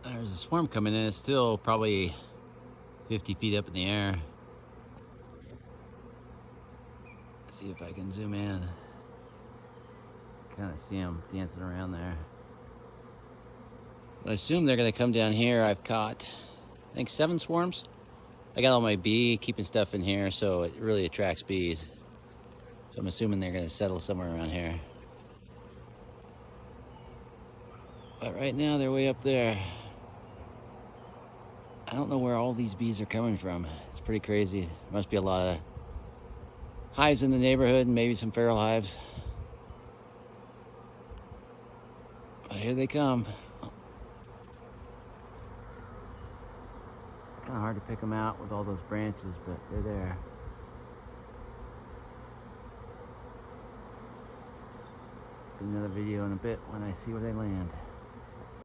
There's a swarm coming in. It's still probably 50 feet up in the air. Let's see if I can zoom in. Kind of see them dancing around there. I assume they're going to come down here. I've caught, I think, 7 swarms. I got all my bee keeping stuff in here, so it really attracts bees. So I'm assuming they're going to settle somewhere around here. But right now they're way up there. I don't know where all these bees are coming from. It's pretty crazy. Must be a lot of hives in the neighborhood and maybe some feral hives. But here they come. Kind of hard to pick them out with all those branches, but they're there. Another video in a bit when I see where they land.